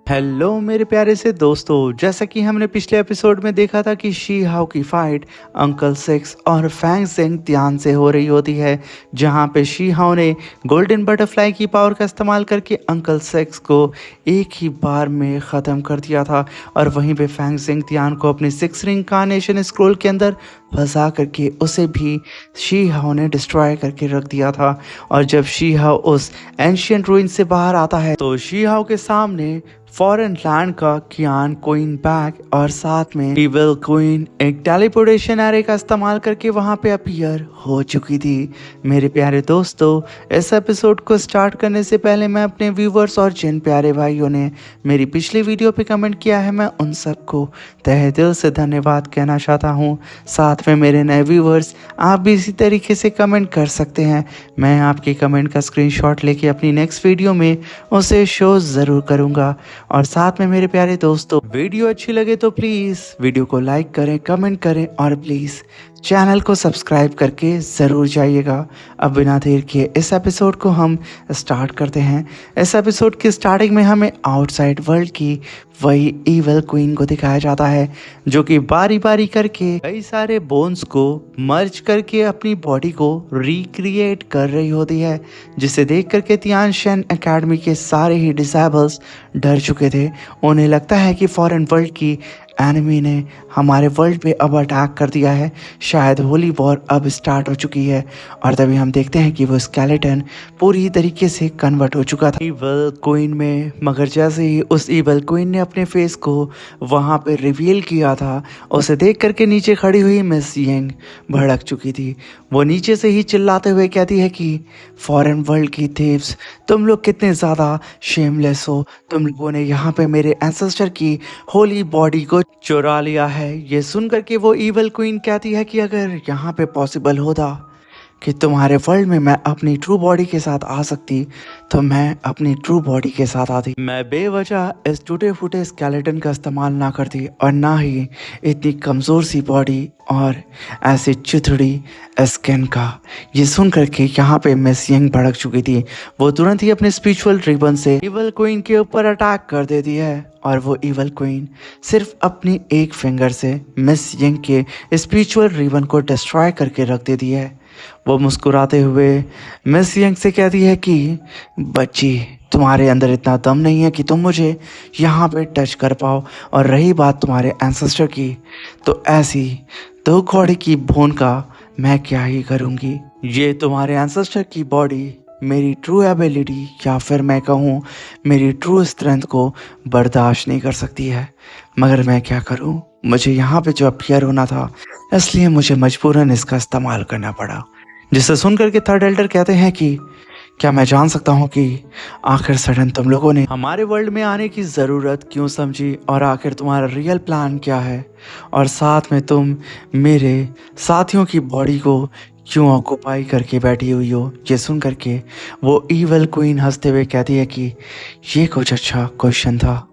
Hello मेरे प्यारे से दोस्तों, जैसा कि हमने पिछले एपिसोड में देखा था कि शी हाउ की फाइट अंकल सिक्स और फैंग सेंग ध्यान से हो रही होती है, जहां पे शी हाउ ने गोल्डन बटरफ्लाई की पावर का इस्तेमाल करके अंकल सिक्स को एक ही बार में ख़त्म कर दिया था। और वहीं पे फैंग सेंग ध्यान को अपने सिक्स रिंग कार्नेशन स्क्रोल के अंदर फंसा करके उसे भी शी हाउ ने डिस्ट्रॉय करके रख दिया था। और जब शी हाउ उस एंशियंट रूइन से बाहर आता है तो शी हाउ के सामने फॉरेन लैंड का कियान क्वीन बैग और साथ में इविल क्वीन एक टेलीपोर्टेशन एरे का इस्तेमाल करके वहां पे अपीयर हो चुकी थी। मेरे प्यारे दोस्तों, इस एपिसोड को स्टार्ट करने से पहले मैं अपने व्यूवर्स और जिन प्यारे भाइयों ने मेरी पिछली वीडियो पे कमेंट किया है, मैं उन सबको तहे दिल से धन्यवाद कहना चाहता हूँ। साथ में मेरे नए व्यूवर्स, आप भी इसी तरीके से कमेंट कर सकते हैं। मैं आपके कमेंट का स्क्रीनशॉट लेके अपनी नेक्स्ट वीडियो में उसे शो ज़रूर करूँगा। और साथ में मेरे प्यारे दोस्तों, वीडियो अच्छी लगे तो प्लीज़ वीडियो को लाइक करें, कमेंट करें और प्लीज़ चैनल को सब्सक्राइब करके ज़रूर जाइएगा। अब बिना देर किए इस एपिसोड को हम स्टार्ट करते हैं। इस एपिसोड की स्टार्टिंग में हमें आउटसाइड वर्ल्ड की वही इविल क्वीन को दिखाया जाता है, जो कि बारी बारी करके कई सारे बोन्स को मर्ज करके अपनी बॉडी को रिक्रिएट कर रही होती है, जिसे देख करके तियानशेन एकेडमी के सारे ही डिसेबल्स डर चुके थे। उन्हें लगता है कि फॉरेन वर्ल्ड की एनिमी ने हमारे वर्ल्ड पे अब अटैक कर दिया है, शायद होली वॉर अब स्टार्ट हो चुकी है। और तभी हम देखते हैं कि वो स्केलेटन पूरी तरीके से कन्वर्ट हो चुका था इविल क्वीन में। मगर जैसे ही उस इविल क्वीन ने अपने फेस को वहाँ पे रिवील किया था, उसे देख करके नीचे खड़ी हुई मिस यंग भड़क चुकी थी। वो नीचे से ही चिल्लाते हुए कहती है कि फॉरेन वर्ल्ड की थीव्स, तुम लोग कितने ज़्यादा शेमलेस हो। तुम लोगों ने यहाँ पे मेरे एंसेस्टर की होली बॉडी को चुरा लिया है। ये सुन करके वो इविल क्वीन कहती है कि अगर यहाँ पे पॉसिबल होता कि तुम्हारे वर्ल्ड में मैं अपनी ट्रू बॉडी के साथ आ सकती, तो मैं अपनी ट्रू बॉडी के साथ आती। मैं बेवजह इस टूटे फूटे स्केलेटन का इस्तेमाल ना करती, और ना ही इतनी कमज़ोर सी बॉडी और ऐसी चिथड़ी स्किन का। ये सुन करके यहाँ पे मिस यंग भड़क चुकी थी। वो तुरंत ही अपने स्पिरिचुअल रिबन से इविल क्वीन के ऊपर अटैक कर देती है, और वो इविल क्वीन सिर्फ अपनी एक फिंगर से मिस यंग के स्पिरिचुअल रिबन को डिस्ट्रॉय करके रख देती है। वो मुस्कुराते हुए मिस यंग से कहती है कि बच्ची, तुम्हारे अंदर इतना दम नहीं है कि तुम मुझे यहाँ पे टच कर पाओ। और रही बात तुम्हारे एंसेस्टर की, तो ऐसी दो कौड़ी की बोन का मैं क्या ही करूँगी। ये तुम्हारे एंसेस्टर की बॉडी मेरी ट्रू एबिलिटी, या फिर मैं कहूँ मेरी ट्रू स्ट्रेंथ को बर्दाश्त नहीं कर सकती है। मगर मैं क्या करूँ, मुझे यहाँ पे जो अपीयर होना था, इसलिए मुझे मजबूरन इसका इस्तेमाल करना पड़ा। जिसे सुन करके थर्ड एल्डर कहते हैं कि क्या मैं जान सकता हूँ कि आखिर सडन तुम लोगों ने हमारे वर्ल्ड में आने की ज़रूरत क्यों समझी, और आखिर तुम्हारा रियल प्लान क्या है, और साथ में तुम मेरे साथियों की बॉडी को क्यों ऑक्यूपाई करके बैठी हुई हो। ये सुन करके वो इविल क्वीन हंसते हुए कहती है कि ये कुछ अच्छा क्वेश्चन था।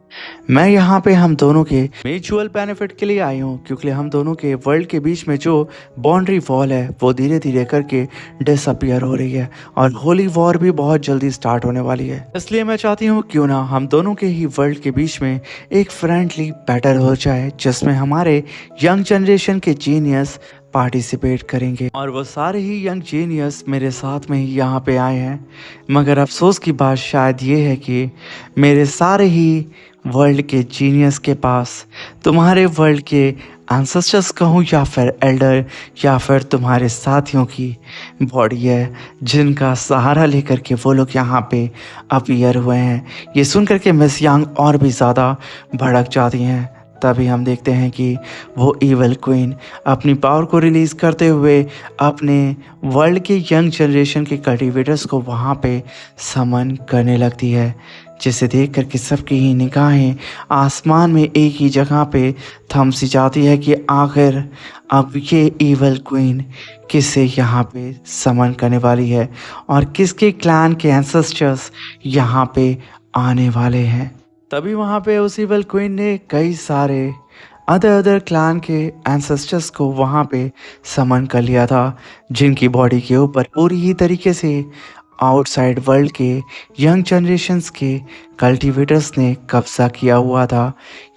मैं यहाँ पे हम दोनों के म्यूचुअल बेनिफिट के लिए आई हूँ, क्योंकि हम दोनों के वर्ल्ड के बीच में जो बाउंड्री वॉल है वो धीरे धीरे करके डिसअपियर हो रही है, और होली वॉर भी बहुत जल्दी स्टार्ट होने वाली है। इसलिए मैं चाहती हूँ क्यों ना हम दोनों के ही वर्ल्ड के बीच में एक फ्रेंडली बैटल हो जाए, जिसमें हमारे यंग जनरेशन के जीनियस पार्टिसिपेट करेंगे। और वो सारे ही यंग जीनियस मेरे साथ में ही यहाँ पे आए हैं। मगर अफसोस की बात शायद ये है कि मेरे सारे ही वर्ल्ड के जीनियस के पास तुम्हारे वर्ल्ड के एंसेस्टर्स कहूँ, या फिर एल्डर, या फिर तुम्हारे साथियों की बॉडी है, जिनका सहारा लेकर के वो लोग यहाँ पे अपीयर हुए हैं। ये सुन करके मिस यंग और भी ज़्यादा भड़क जाती हैं। तभी हम देखते हैं कि वो इविल क्वीन अपनी पावर को रिलीज़ करते हुए अपने वर्ल्ड के यंग जनरेशन के कल्टिवेटर्स को वहाँ पे समन करने लगती है, जिसे देख करके सबकी ही निगाहें आसमान में एक ही जगह पे थम सी जाती है कि आखिर अब ये इविल क्वीन किसे यहाँ पे समन करने वाली है, और किसके क्लैन के एंसेस्टर्स यहाँ पे आने वाले हैं। तभी वहाँ पे उस इविल क्वीन ने कई सारे अदर क्लान के एंसेस्टर्स को वहाँ पे समन कर लिया था, जिनकी बॉडी के ऊपर पूरी ही तरीके से आउटसाइड वर्ल्ड के यंग जनरेशन्स के कल्टीवेटर्स ने कब्जा किया हुआ था।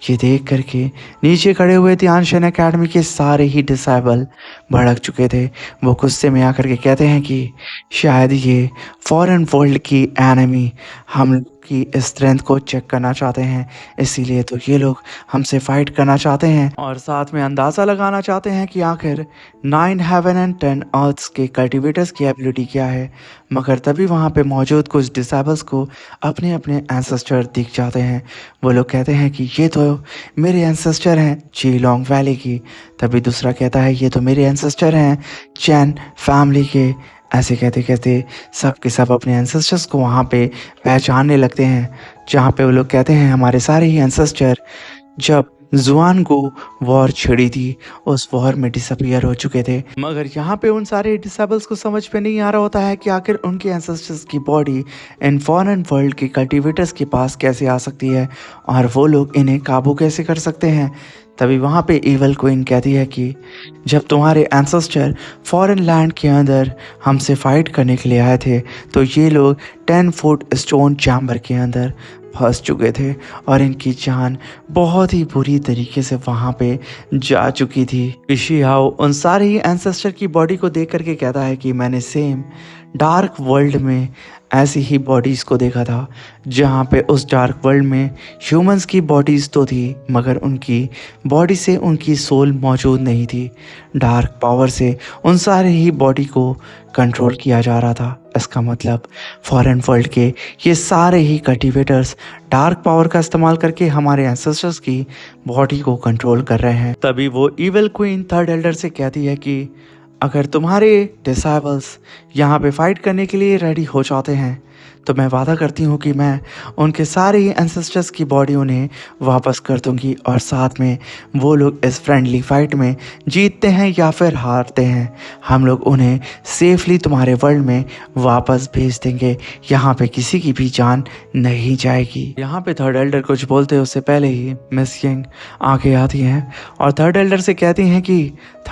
ये देख करके नीचे खड़े हुए ध्यानशन एकेडमी के सारे ही डिसेबल भड़क चुके थे। वो गुस्से में आकर के कहते हैं कि शायद ये फॉरेन वर्ल्ड की एनिमी हम की स्ट्रेंथ को चेक करना चाहते हैं, इसीलिए तो ये लोग हमसे फाइट करना चाहते हैं और साथ में अंदाज़ा लगाना चाहते हैं कि आखिर 9 हेवन एंड 10 अर्थ्स के कल्टीवेटर्स की एबिलिटी क्या है। मगर तभी वहाँ पे मौजूद कुछ डिसेबल्स को अपने अपने एंसेस्टर दिख जाते हैं। वो लोग कहते हैं कि ये तो मेरे एंसेस्टर हैं जीलोंग वैली की। तभी दूसरा कहता है ये तो मेरे एंसेस्टर हैं चैन फैमिली के। ऐसे कहते कहते सब के सब अपने एंसेस्टर्स को वहाँ पे पहचानने लगते हैं, जहाँ पे वो लोग कहते हैं हमारे सारे ही एंसेस्टर जब जुआन को वॉर छिड़ी थी उस वॉर में डिसअपियर हो चुके थे। मगर यहाँ पे उन सारे डिसेबल्स को समझ पे नहीं आ रहा होता है कि आखिर उनके एंसेस्टर्स की बॉडी इन फॉरेन वर्ल्ड के कल्टीवेटर्स के पास कैसे आ सकती है और वो लोग इन्हें काबू कैसे कर सकते हैं। तभी वहाँ पे इवल क्वीन कहती है कि जब तुम्हारे एंसेस्टर फॉरेन लैंड के अंदर हमसे फाइट करने के लिए आए थे तो ये लोग 10 फुट स्टोन चैम्बर के अंदर फंस चुके थे और इनकी जान बहुत ही बुरी तरीके से वहाँ पे जा चुकी थी। शी हाओ उन सारे ही एंसेस्टर की बॉडी को देख करके कहता है कि मैंने सेम डार्क वर्ल्ड में ऐसी ही बॉडीज़ को देखा था, जहाँ पे उस डार्क वर्ल्ड में ह्यूमंस की बॉडीज़ तो थी मगर उनकी बॉडी से उनकी सोल मौजूद नहीं थी। डार्क पावर से उन सारे ही बॉडी को कंट्रोल किया जा रहा था। इसका मतलब फॉरेन वर्ल्ड के ये सारे ही कल्टीवेटर्स डार्क पावर का इस्तेमाल करके हमारे एंसेस्टर्स की बॉडी को कंट्रोल कर रहे हैं। तभी वो इविल क्वीन थर्ड एल्डर से कहती है कि अगर तुम्हारे डिसेबल्स यहाँ पे फाइट करने के लिए रेडी हो जाते हैं तो मैं वादा करती हूँ कि मैं उनके सारे ही एंसेस्टर्स की बॉडी उन्हें वापस कर दूंगी और साथ में वो लोग इस फ्रेंडली फाइट में जीतते हैं या फिर हारते हैं हम लोग उन्हें सेफली तुम्हारे वर्ल्ड में वापस भेज देंगे। यहाँ पे किसी की भी जान नहीं जाएगी। यहाँ पे थर्ड एल्डर कुछ बोलते उससे पहले ही मिस यंग आगे आती हैं और थर्ड एल्डर से कहती हैं कि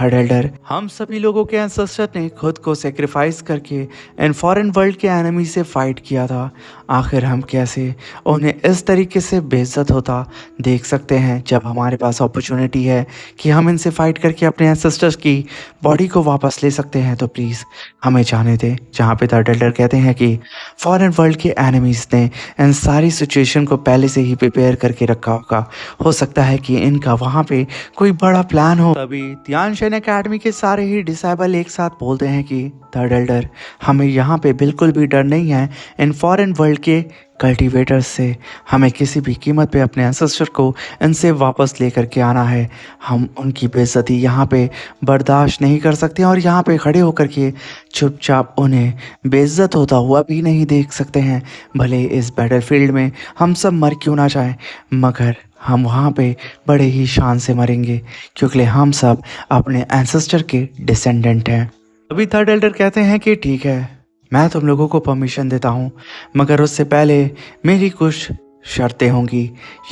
थर्ड एल्डर हम सभी लोगों के एंसेस्टर ने खुद को सेक्रीफाइस करके इन फॉरेन वर्ल्ड के एनिमी से फाइट किया था। आखिर हम कैसे उन्हें इस तरीके से बेइज्जत होता देख सकते हैं जब हमारे पास अपॉर्चुनिटी है कि हम इनसे फाइट करके अपने एंसेस्टर्स की बॉडी को वापस ले सकते हैं तो प्लीज़ हमें जाने दें। जहाँ पे थर्ड एल्डर कहते हैं कि फॉरेन वर्ल्ड के एनिमीज़ ने इन सारी सिचुएशन को पहले से ही प्रिपेयर करके रखा होगा। हो सकता है कि इनका वहाँ पे कोई बड़ा प्लान हो। तभी ध्यानशन एकेडमी के सारे ही डिसेबल एक साथ बोलते हैं कि थर्ड एल्डर हमें यहाँ पे बिल्कुल भी डर नहीं है इन फॉरेन वर्ल्ड के कल्टीवेटर्स से। हमें किसी भी कीमत पे अपने एंसेस्टर को इनसे वापस लेकर के आना है। हम उनकी बेइज्जती यहाँ पे बर्दाश्त नहीं कर सकते और यहाँ पे खड़े होकर के चुपचाप उन्हें बेइज्जत होता हुआ भी नहीं देख सकते हैं। भले इस बैटलफील्ड में हम सब मर क्यों ना जाएं मगर हम वहाँ पे बड़े ही शान से मरेंगे क्योंकि हम सब अपने एंसेस्टर के डिसेंडेंट हैं। अभी थर्ड एल्डर कहते हैं कि ठीक है मैं तुम लोगों को परमिशन देता हूँ मगर उससे पहले मेरी कुछ शर्तें होंगी।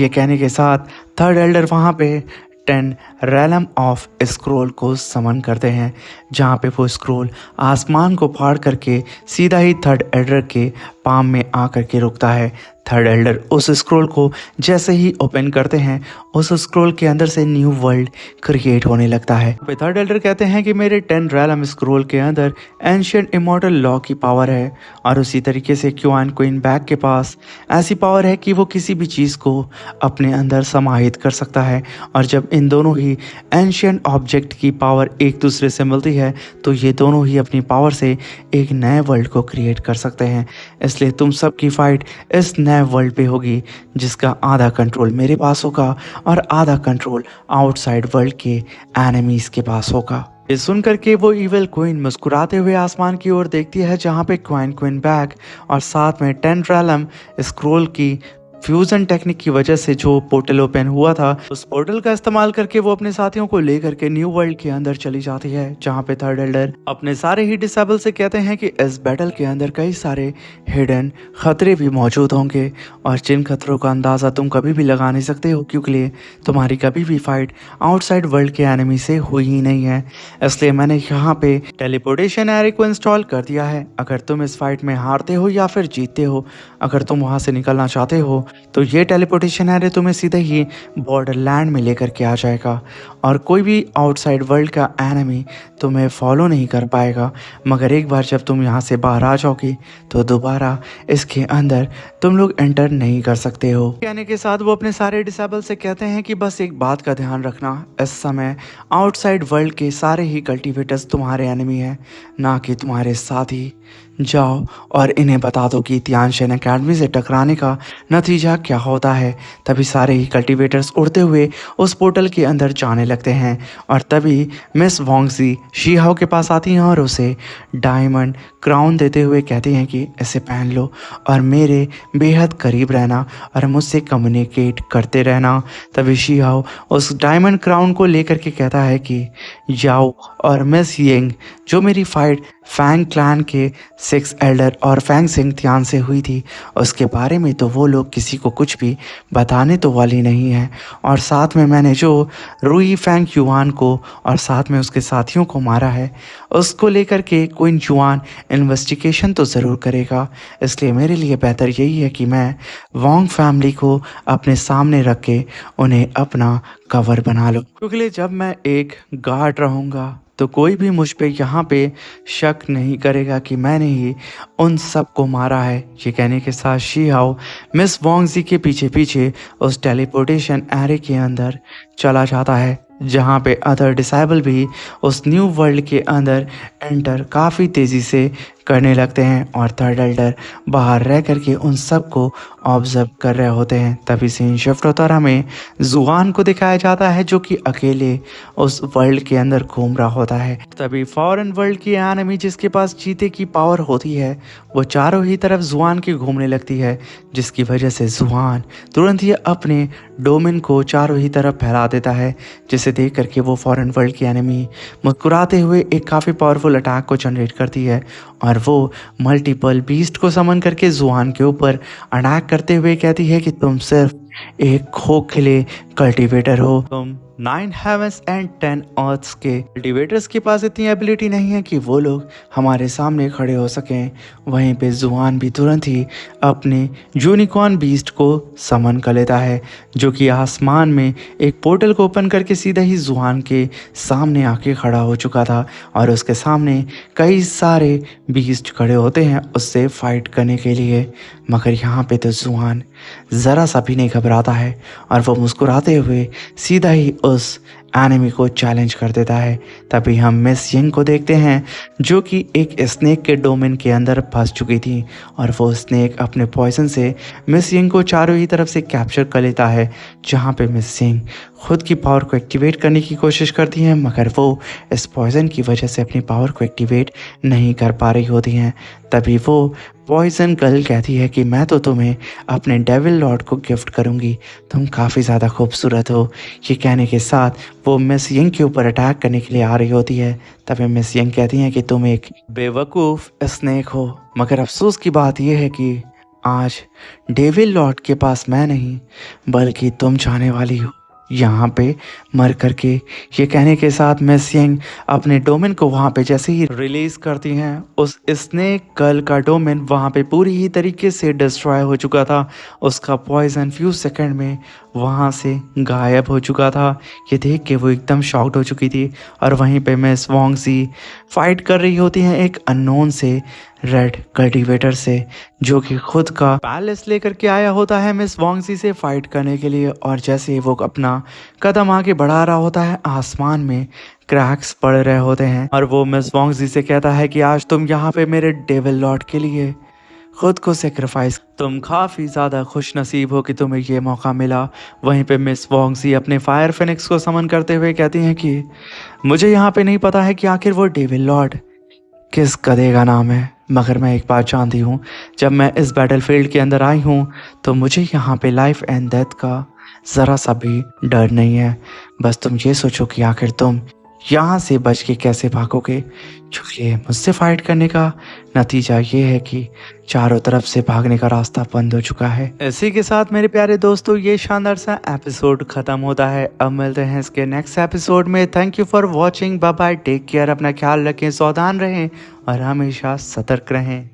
ये कहने के साथ थर्ड एल्डर वहाँ पे 10 रैलम ऑफ स्क्रोल को समन करते हैं, जहाँ पे वो स्क्रोल आसमान को फाड़ करके सीधा ही थर्ड एल्डर के पाम में आकर के रुकता है। थर्ड एल्डर उस स्क्रोल को जैसे ही ओपन करते हैं उस स्क्रोल के अंदर से न्यू वर्ल्ड क्रिएट होने लगता है। थर्ड एल्डर कहते हैं कि मेरे 10 रैलम स्क्रोल के अंदर एंशिएंट इमॉर्टल लॉ की पावर है और उसी तरीके से क्वाइन क्वीन बैग के पास ऐसी पावर है कि वो किसी भी चीज़ को अपने अंदर समाहित कर सकता है और जब इन दोनों ही एंशिएंट ऑब्जेक्ट की पावर एक दूसरे से मिलती है तो ये दोनों ही अपनी पावर से एक नए वर्ल्ड को क्रिएट कर सकते हैं। इसलिए तुम सब की फाइट इस नए वर्ल्ड पे होगी जिसका आधा कंट्रोल मेरे पास होगा और आधा कंट्रोल आउटसाइड वर्ल्ड के एनिमीज के पास होगा। ये सुनकर के वो इविल क्वीन मुस्कुराते हुए आसमान की ओर देखती है जहाँ पे क्वाइन क्वीन बैग और साथ में 10 रैलम स्क्रोल की फ्यूजन टेक्निक की वजह से जो पोर्टल ओपन हुआ था उस पोर्टल का इस्तेमाल करके वो अपने साथियों को लेकर के न्यू वर्ल्ड के अंदर चली जाती है, जहाँ पे थर्ड एल्डर अपने सारे ही डिसेबल से कहते हैं कि इस बैटल के अंदर कई सारे हिडन खतरे भी मौजूद होंगे और जिन खतरों का अंदाज़ा तुम कभी भी लगा नहीं सकते हो क्योंकि तुम्हारी कभी भी फाइट आउटसाइड वर्ल्ड के एनिमी से हुई ही नहीं है। इसलिए मैंने यहाँ पे टेलीपोर्टेशन एरे को इंस्टॉल कर दिया है। अगर तुम इस फाइट में हारते हो या फिर जीतते हो, अगर तुम वहाँ से निकलना चाहते हो तो ये टेलीपोर्टेशन है तुम्हें सीधे ही बॉर्डरलैंड में लेकर के आ जाएगा और कोई भी आउटसाइड वर्ल्ड का एनिमी तुम्हें फॉलो नहीं कर पाएगा। मगर एक बार जब तुम यहाँ से बाहर आ जाओगे तो दोबारा इसके अंदर तुम लोग एंटर नहीं कर सकते हो। कहने के साथ वो अपने सारे डिसेबल से कहते हैं कि बस एक बात का ध्यान रखना, इस समय आउटसाइड वर्ल्ड के सारे ही कल्टीवेटर्स तुम्हारे एनिमी हैं, ना कि तुम्हारे साथी। जाओ और इन्हें बता दो कि तियानशेन अकेडमी से टकराने का नतीजा क्या होता है। तभी सारे ही कल्टीवेटर्स उड़ते हुए उस पोर्टल के अंदर जाने लगते हैं और तभी मिस वोंगजी शीहाओ के पास आती हैं और उसे डायमंड क्राउन देते हुए कहती हैं कि इसे पहन लो और मेरे बेहद करीब रहना और मुझसे कम्युनिकेट करते रहना। तभी शीहाओ उस डायमंड क्राउन को लेकर के कहता है कि याओ और मिस यिंग जो मेरी फाइट फैंग क्लैन के 6 एल्डर और फैंग सेंग तियान से हुई थी उसके बारे में तो वो लोग किसी को कुछ भी बताने तो वाली नहीं है। और साथ में मैंने जो रुई फैंग युआन को और साथ में उसके साथियों को मारा है उसको लेकर के कोई युआन इन्वेस्टिगेशन तो ज़रूर करेगा। इसलिए मेरे लिए बेहतर यही है कि मैं वोंग फैमिली को अपने सामने रख के उन्हें अपना कवर बना लूँ, क्योंकि जब मैं एक गार्ड रहूँगा तो कोई भी मुझ पे यहाँ पे शक नहीं करेगा कि मैंने ही उन सब को मारा है। ये कहने के साथ शीहाओ मिस वोंगजी के पीछे पीछे उस टेलीपोर्टेशन एरे के अंदर चला जाता है, जहाँ पे अदर डिसेबल भी उस न्यू वर्ल्ड के अंदर एंटर काफ़ी तेज़ी से करने लगते हैं और थर्ड एल्डर बाहर रह करके उन सब को ऑब्जर्व कर रहे होते हैं। तभी सीन शिफ्ट होता और हमें जुआन को दिखाया जाता है जो कि अकेले उस वर्ल्ड के अंदर घूम रहा होता है। तभी फॉरेन वर्ल्ड की एनिमी जिसके पास चीते की पावर होती है वो चारों ही तरफ जुआन की घूमने लगती है, जिसकी वजह से जुआन तुरंत ही अपने डोमेन को चारों ही तरफ फैला देता है, जिसे देख करके वो फॉरेन वर्ल्ड की एनिमी मुस्कुराते हुए एक काफ़ी पावरफुल अटैक को जनरेट करती है और वो मल्टीपल बीस्ट को समन करके जुआन के ऊपर अटैक करते हुए कहती है कि तुम सिर्फ एक खोखले कल्टीवेटर हो, तुम 9 हेवंस एंड 10 अर्थ्स के कल्टीवेटर्स के पास इतनी एबिलिटी नहीं है कि वो लोग हमारे सामने खड़े हो सकें। वहीं पे जुआन भी तुरंत ही अपने यूनिकॉर्न बीस्ट को समन कर लेता है, जो कि आसमान में एक पोर्टल को ओपन करके सीधा ही जुआन के सामने आके खड़ा हो चुका था और उसके सामने कई सारे बीस्ट खड़े होते हैं उससे फाइट करने के लिए। मगर यहाँ पे तो जुआन ज़रा सा भी नहीं घबराता है और वो मुस्कुराते हुए सीधा ही उस एनिमी को चैलेंज कर देता है। तभी हम मिस यिंग को देखते हैं जो कि एक स्नेक के डोमेन के अंदर फंस चुकी थी और वो स्नेक अपने पॉइजन से मिस यिंग को चारों ही तरफ से कैप्चर कर लेता है, जहाँ पे मिस यिंग खुद की पावर को एक्टिवेट करने की कोशिश करती हैं मगर वो इस पॉइजन की वजह से अपनी पावर को एक्टिवेट नहीं कर पा रही होती हैं। तभी वो पॉइजन गर्ल कहती है कि मैं तो तुम्हें अपने डेविल लॉर्ड को गिफ्ट करूंगी, तुम काफ़ी ज़्यादा खूबसूरत हो। ये कहने के साथ वो मिस यिंग के ऊपर अटैक करने के लिए आ रही होती है। तभी मिस यिंग कहती हैं कि तुम एक बेवकूफ़ स्नेक हो, मगर अफसोस की बात यह है कि आज डेविल लॉर्ड के पास मैं नहीं बल्कि तुम जाने वाली हो यहाँ पे मर करके। ये कहने के साथ मिस यिंग अपने डोमेन को वहाँ पे जैसे ही रिलीज करती हैं उस स्नेक गर्ल का डोमेन वहाँ पे पूरी ही तरीके से डिस्ट्रॉय हो चुका था। उसका पॉइजन फ्यू सेकंड में वहाँ से गायब हो चुका था। ये देख के वो एकदम शॉक्ड हो चुकी थी और वहीं पे मिस वोंगजी फाइट कर रही होती हैं एक अननोन से रेड कल्टीवेटर से, जो कि खुद का पैलेस लेकर के आया होता है मिस वोंगजी से फाइट करने के लिए। और जैसे ही वो अपना कदम आगे बढ़ा रहा होता है आसमान में क्रैक्स पड़ रहे होते हैं और वो मिस वोंगजी से कहता है कि आज तुम यहाँ पे मेरे डेविल लॉर्ड के लिए खुद को सेक्रीफाइस, तुम काफ़ी ज़्यादा खुश नसीब हो कि तुम्हें ये मौका मिला। वहीं पे मिस वोंगजी अपने फायर फिनिक्स को समन करते हुए कहती हैं कि मुझे यहाँ पे नहीं पता है कि आखिर वो डेविल लॉर्ड किस गधे का नाम है, मगर मैं एक बात जानती हूँ, जब मैं इस बैटलफील्ड के अंदर आई हूँ तो मुझे यहाँ पे लाइफ एंड डेथ का ज़रा सा भी डर नहीं है। बस तुम ये सोचो कि आखिर तुम यहाँ से बच के कैसे भागोगे, क्योंकि मुझसे फाइट करने का नतीजा ये है कि चारों तरफ से भागने का रास्ता बंद हो चुका है। इसी के साथ मेरे प्यारे दोस्तों ये शानदार सा एपिसोड खत्म होता है। अब मिलते हैं इसके नेक्स्ट एपिसोड में। Thank you for watching, bye bye, take care, अपना ख्याल रखें, सावधान रहें और हमेशा सतर्क रहें।